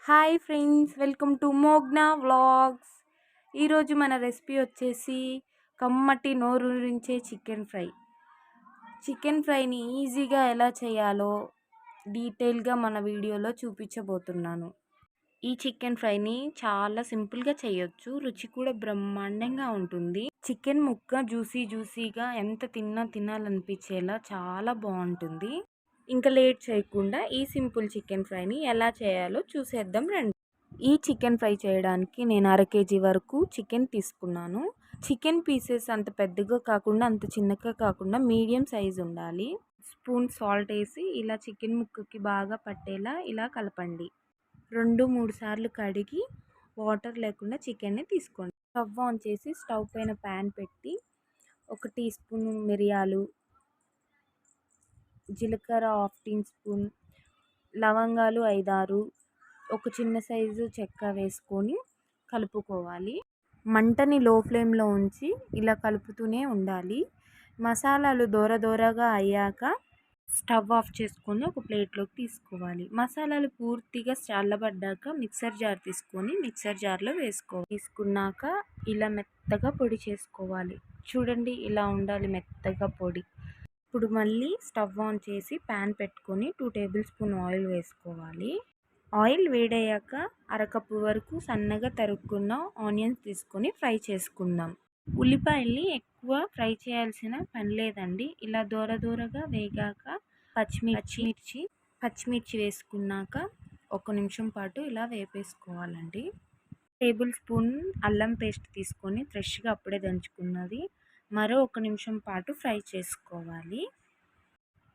Hi friends, welcome to Mogna vlogs. ఈరోజు మన recipe వచ్చేసి కమ్మటి నోరూరించే చికెన్ ఫ్రై. చికెన్ ఫ్రైని ఈజీగా ఎలా చేయాలో డీటెయిల్గా మన వీడియోలో చూపించబోతున్నాను. ఈ చికెన్ ఫ్రైని చాలా సింపుల్గా చేయొచ్చు, రుచి కూడా బ్రహ్మాండంగా ఉంటుంది. చికెన్ ముక్క జ్యూసీగా ఎంత తినాలనిపించేలా చాలా బాగుంటుంది. ఇంకా లేట్ చేయకుండా ఈ సింపుల్ చికెన్ ఫ్రైని ఎలా చేయాలో చూసేద్దాం రండి. ఈ చికెన్ ఫ్రై చేయడానికి నేను 1/2 kg వరకు చికెన్ తీసుకున్నాను. చికెన్ పీసెస్ అంత పెద్దగా కాకుండా అంత చిన్నగా కాకుండా మీడియం సైజ్ ఉండాలి. స్పూన్ సాల్ట్ వేసి ఇలా చికెన్ ముక్కకి బాగా పట్టేలా ఇలా కలపండి. 2-3 సార్లు కడిగి వాటర్ లేకుండా చికెన్ని తీసుకోండి. స్టవ్ ఆన్ చేసి స్టవ్ పైన ప్యాన్ పెట్టి 1 టీ స్పూన్ మిరియాలు, జీలకర్ర 1/2 టీ స్పూన్, లవంగాలు 5-6, ఒక చిన్న సైజు చెక్క వేసుకొని కలుపుకోవాలి. మంటని లో ఫ్లేమ్లో ఉంచి ఇలా కలుపుతూనే ఉండాలి. మసాలాలు దోరగా అయ్యాక స్టవ్ ఆఫ్ చేసుకొని ఒక ప్లేట్లోకి తీసుకోవాలి. మసాలాలు పూర్తిగా చల్లబడ్డాక మిక్సర్ జార్ తీసుకొని మిక్సర్ జార్లో తీసుకున్నాక ఇలా మెత్తగా పొడి చేసుకోవాలి. చూడండి, ఇలా ఉండాలి మెత్తగా పొడి. ఇప్పుడు మళ్ళీ స్టవ్ ఆన్ చేసి ప్యాన్ పెట్టుకొని 2 టేబుల్ స్పూన్ ఆయిల్ వేసుకోవాలి. ఆయిల్ వేడయ్యాక 1/2 కప్పు వరకు సన్నగా తరుక్కున్న ఆనియన్స్ తీసుకొని ఫ్రై చేసుకుందాం. ఉల్లిపాయల్ని ఎక్కువ ఫ్రై చేయాల్సిన పని లేదండి. ఇలా దోరగా వేగాక పచ్చిమిర్చి వేసుకున్నాక 1 నిమిషం పాటు ఇలా వేపేసుకోవాలండి. టేబుల్ స్పూన్ అల్లం పేస్ట్ తీసుకొని ఫ్రెష్గా అప్పుడే దంచుకున్నది మరో 1 నిమిషం పాటు ఫ్రై చేసుకోవాలి.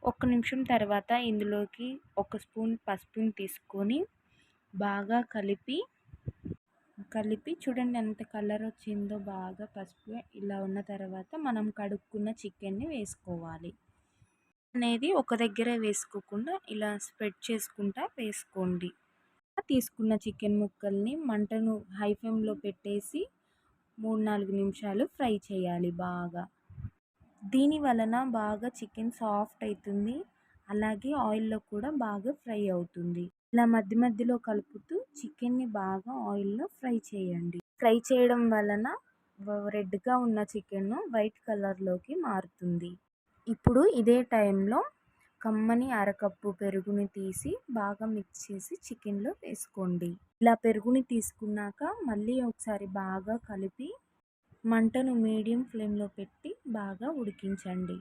1 నిమిషం తర్వాత ఇందులోకి 1 స్పూన్ పసుపుని తీసుకొని బాగా కలిపి చూడండి ఎంత కలర్ వచ్చిందో. బాగా పసుపు ఇలా ఉన్న తర్వాత మనం కడుక్కున్న చికెన్ని వేసుకోవాలి. అనేది ఒక దగ్గర వేసుకోకుండా ఇలా స్ప్రెడ్ చేసుకుంటా వేసుకోండి. తీసుకున్న చికెన్ ముక్కల్ని మంటను హై ఫ్లేమ్లో పెట్టేసి 3-4 నిమిషాలు ఫ్రై చేయాలి బాగా. దీని వలన బాగా చికెన్ సాఫ్ట్ అవుతుంది, అలాగే ఆయిల్లో కూడా బాగా ఫ్రై అవుతుంది. ఇలా మధ్యలో కలుపుతూ చికెన్ని బాగా ఆయిల్లో ఫ్రై చేయండి. ఫ్రై చేయడం వలన రెడ్గా ఉన్న చికెన్ వైట్ కలర్లోకి మారుతుంది. ఇప్పుడు ఇదే టైంలో కమ్మని 1/2 కప్పు పెరుగుని తీసి బాగా మిక్స్ చేసి చికెన్లో వేసుకోండి. ఇలా పెరుగుని తీసుకున్నాక మళ్ళీ ఒకసారి బాగా కలిపి మంటను మీడియం ఫ్లేమ్లో పెట్టి బాగా ఉడికించండి.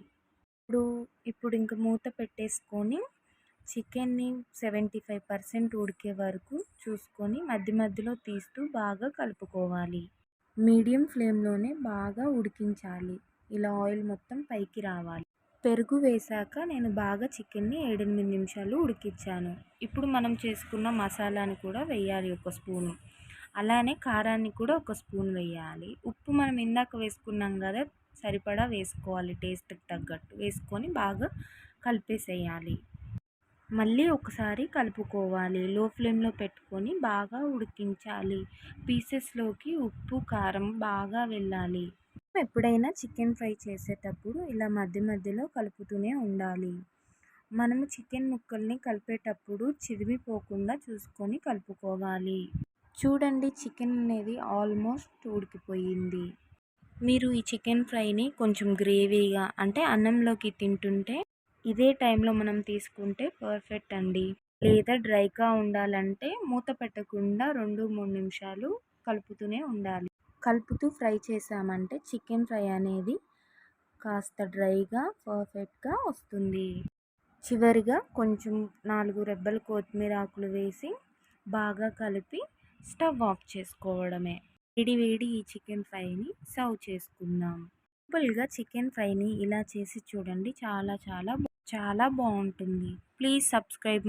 ఇప్పుడు ఇంక మూత పెట్టేసుకొని చికెన్ని 75% ఉడికే వరకు చూసుకొని మధ్యలో తీస్తూ బాగా కలుపుకోవాలి. మీడియం ఫ్లేమ్లోనే బాగా ఉడికించాలి. ఇలా ఆయిల్ మొత్తం పైకి రావాలి. పెరుగు వేశాక నేను బాగా చికెన్ని 7-8 నిమిషాలు ఉడికించాను. ఇప్పుడు మనం చేసుకున్న మసాలాని కూడా వేయాలి 1 స్పూను. అలానే కారాన్ని కూడా 1 స్పూన్ వేయాలి. ఉప్పు మనం ఇందాక వేసుకున్నాం కదా, సరిపడా వేసుకోవాలి. టేస్ట్కి తగ్గట్టు వేసుకొని బాగా కలిపేసేయాలి. మళ్ళీ ఒకసారి కలుపుకోవాలి. లో ఫ్లేమ్లో పెట్టుకొని బాగా ఉడికించాలి. పీసెస్లోకి ఉప్పు కారం బాగా వెళ్ళాలి. ఎప్పుడైనా చికెన్ ఫ్రై చేసేటప్పుడు ఇలా మధ్యలో కలుపుతూనే ఉండాలి. మనము చికెన్ ముక్కల్ని కలిపేటప్పుడు చిరిమిపోకుండా చూసుకొని కలుపుకోవాలి. చూడండి, చికెన్ అనేది ఆల్మోస్ట్ ఉడికిపోయింది. మీరు ఈ చికెన్ ఫ్రైని కొంచెం గ్రేవీగా అంటే అన్నంలోకి తింటుంటే ఇదే టైంలో మనం తీసుకుంటే పర్ఫెక్ట్ అండి. లేదా డ్రైగా ఉండాలంటే మూత పెట్టకుండా 2-3 నిమిషాలు కలుపుతూనే ఉండాలి. కలుపుతూ ఫ్రై చేసామంటే చికెన్ ఫ్రై అనేది కాస్త డ్రైగా పర్ఫెక్ట్గా వస్తుంది. చివరిగా కొంచెం 4 రెబ్బల కొత్తిమీర ఆకులు వేసి బాగా కలిపి స్టవ్ ఆఫ్ చేసుకోవడమే. వేడి ఈ చికెన్ ఫ్రైని సర్వ్ చేసుకుందాం. సింపుల్గా చికెన్ ఫ్రైని ఇలా చేసి చూడండి, చాలా బాగుంటుంది. Please subscribe.